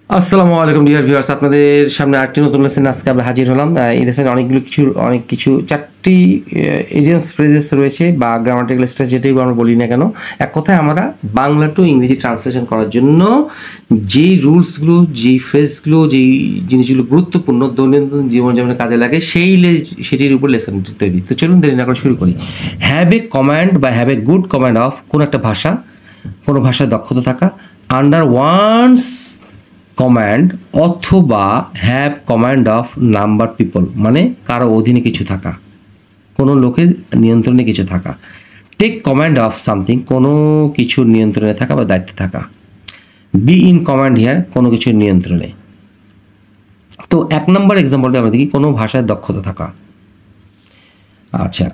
আসসালামু আলাইকুম dear viewers, আপনাদের সামনে আরেকটি নতুন লেসন আজকে আমরা হাজির হলাম। এই লেসনে অনেক কিছু চারটি এজেন্স ফ্রেজেস রয়েছে বা গ্রামাটিক্যাল স্ট্রাকচার যেটাই আমরা বলি না কেন, এক কথায় আমরা বাংলা টু ইংরেজি ট্রান্সলেশন করার জন্য যেই রুলসগুলো, যেই ফ্রেজগুলো, যেই জিনিসগুলো গুরুত্বপূর্ণ দৈনন্দিন জীবনযাপনে কাজে লাগে সেটির উপর লেসনটি তৈরি। তো চলুন দেরি না করে শুরু করি। হ্যাভ এ কমান্ড বা have a good command of কোনো একটা ভাষা, কোনো ভাষায় দক্ষতা থাকা, আন্ডার ওয়ান্স কমান্ড অথবা have command of number people, মানে কারো অধীনে কিছু থাকা, কোনো লোকের নিয়ন্ত্রণে কিছু থাকা। টেক কমান্ড অফ সামথিং, কোনো কিছুর নিয়ন্ত্রণে থাকা বা দায়িত্বে থাকা। বি ইন কমান্ড হিয়ার, কোনো কিছুর নিয়ন্ত্রণে। তো এক নম্বর এক্সাম্পলটা আমরা দেখি, কোনো ভাষায় দক্ষতা থাকা। আচ্ছা,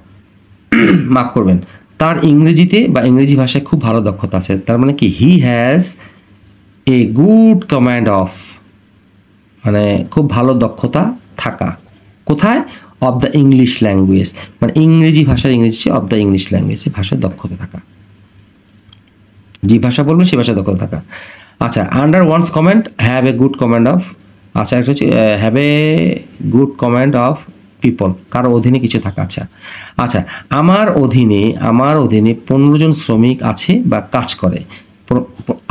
মাফ করবেন, তার ইংরেজিতে বা ইংরেজি ভাষায় খুব ভালো দক্ষতা আছে। তার মানে কি, he has a good command of, মানে খুব ভালো দক্ষতা থাকা। কোথায়? অফ দ্য ইংলিশ ল্যাঙ্গুয়েজ, মানে ইংরেজি ভাষার ইংরেজি অফ দ্য ইংলিশ ল্যাঙ্গুয়েজ, ভাষায় দক্ষতা থাকা। যে ভাষা বলবে সে ভাষায় দক্ষতা থাকা। আচ্ছা, under one's command have a good command of. আচ্ছা, একটা হচ্ছে have a good command of people, কারো অধীনে কিছু থাকা। আচ্ছা আচ্ছা, আমার অধীনে 15 জন শ্রমিক আছে বা কাজ করে,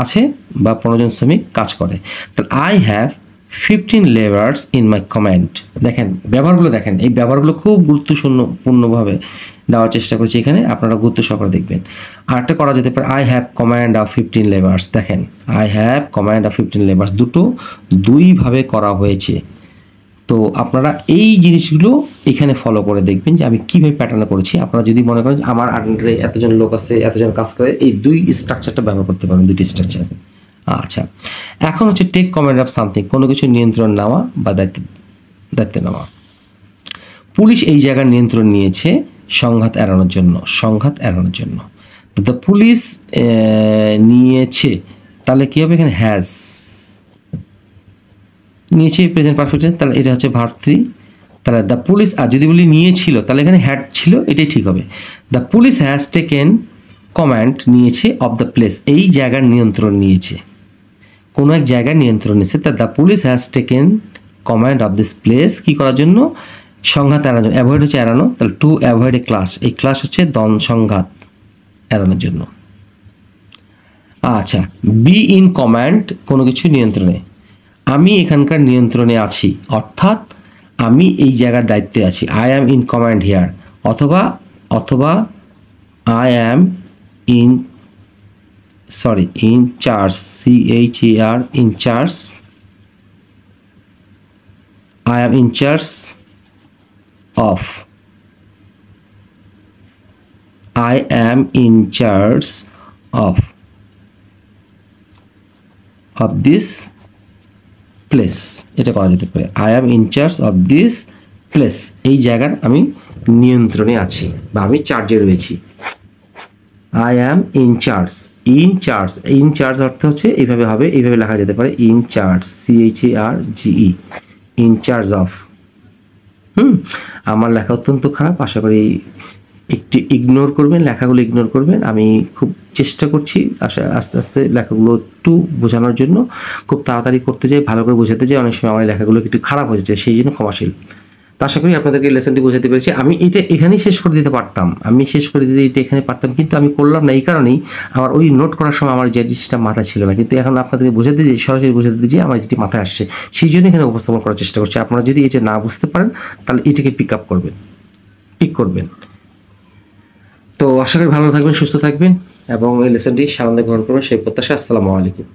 আছে বা 15 জন শ্রমিক কাজ করে। তাহলে I have 15 labours in my command. দেখেন ব্যবহারগুলো, দেখেন এই ব্যবহারগুলো খুব গুরুত্বপূর্ণভাবে দেওয়ার চেষ্টা করছি এখানে, আপনারা গুরুত্ব সহকারে দেখবেন। আরেকটা করা যেতে পারে, I have command of 15 labours. দেখেন I have command of 15 labours, দুইভাবে করা হয়েছে। তো আপনারা এই জিনিসগুলো এখানে ফলো করে দেখবেন যে আমি কীভাবে প্যাটার্ন করেছি। আপনারা যদি মনে করেন আমার আন্ডারে এতজন লোক আছে, এতজন কাজ করে, এই দুই স্ট্রাকচারটা ব্যবহার করতে পারেন, দুইটি স্ট্রাকচার। আচ্ছা, এখন হচ্ছে টেক কমান্ড অফ সামথিং, কোনো কিছু নিয়ন্ত্রণ নেওয়া বা দায়িত্ব নেওয়া। পুলিশ এই জায়গার নিয়ন্ত্রণ নিয়েছে সংঘাত এড়ানোর জন্য। দ্য পুলিশ নিয়েছে, তাহলে কী হবে এখানে? হ্যাজ নিয়েছে, প্রেজেন্ট পারফেক্ট টেন্স, তাহলে এটা হচ্ছে ভার্ব 3। তাহলে দ্য পুলিশ, আর যদি বলি নিয়েছিল তাহলে এখানে হ্যাড ছিল, এটাই ঠিক হবে। The police has taken command, নিয়েছে, অফ দ্য প্লেস, এই জায়গার নিয়ন্ত্রণ নিয়েছে, কোনো এক জায়গার নিয়ন্ত্রণ নিয়েছে। তা the police has taken command of this place, কী করার জন্য? সংঘাত এড়ানোর জন্য। অ্যাভয়েড হচ্ছে এড়ানো, তাহলে টু অ্যাভয়েড এ ক্লাশ, এই ক্লাশ হচ্ছে সংঘাত এড়ানোর জন্য। আচ্ছা, বি ইন কমান্ড, কোনো কিছু নিয়ন্ত্রণে। আমি এখানকার নিয়ন্ত্রণে আছি, অর্থাৎ আমি এই জায়গার দায়িত্বে আছি। I am in command here, অথবা I am in charge, CHAR, in charge. I am in charge of, I am in charge of this place, এটা করা যেতে পারে। I am in charge of this place, এই জায়গার আমি নিয়ন্ত্রণে আছি বা আমি চার্জে রয়েছি। আই অ্যাম ইন চার্জ অর্থ হচ্ছে এইভাবে হবে, এইভাবে লেখা যেতে পারে, in charge, CHARGE, in charge of. আমার লেখা অত্যন্ত খারাপ, আশা করি একটু ইগনোর করবেন, লেখাগুলো ইগনোর করবেন। আমি খুব চেষ্টা করছি আস্তে আস্তে লেখাগুলো একটু বোঝানোর জন্য, খুব তাড়াতাড়ি করতে যাই, ভালো করে বোঝাতে যাই, অনেক সময় আমার লেখাগুলো একটু খারাপ হয়ে যায়, সেই জন্য ক্ষমাশীল। তো আশা করি আপনাদেরকে লেসনটি বোঝাতে পেরেছি। আমি এটা এখানেই শেষ করে দিতে পারতাম, এটা এখানে পারতাম, কিন্তু আমি করলাম না। এই কারণেই আমার ওই নোট করার সময় আমার যে জিনিসটা মাথায় ছিল না, কিন্তু এখন আপনাদেরকে সরাসরি বোঝাতে যে আমার যেটি মাথায় আসছে, সেই জন্য এখানে উপস্থাপন করার চেষ্টা করছি। আপনারা যদি এটা না বুঝতে পারেন তাহলে এটাকে পিক করবেন। তো আশা করি ভালো থাকবেন, সুস্থ থাকবেন এবং এই লেসনটি সানন্দে গ্রহণ করবেন সেই প্রত্যাশা। আসসালামু আলাইকুম।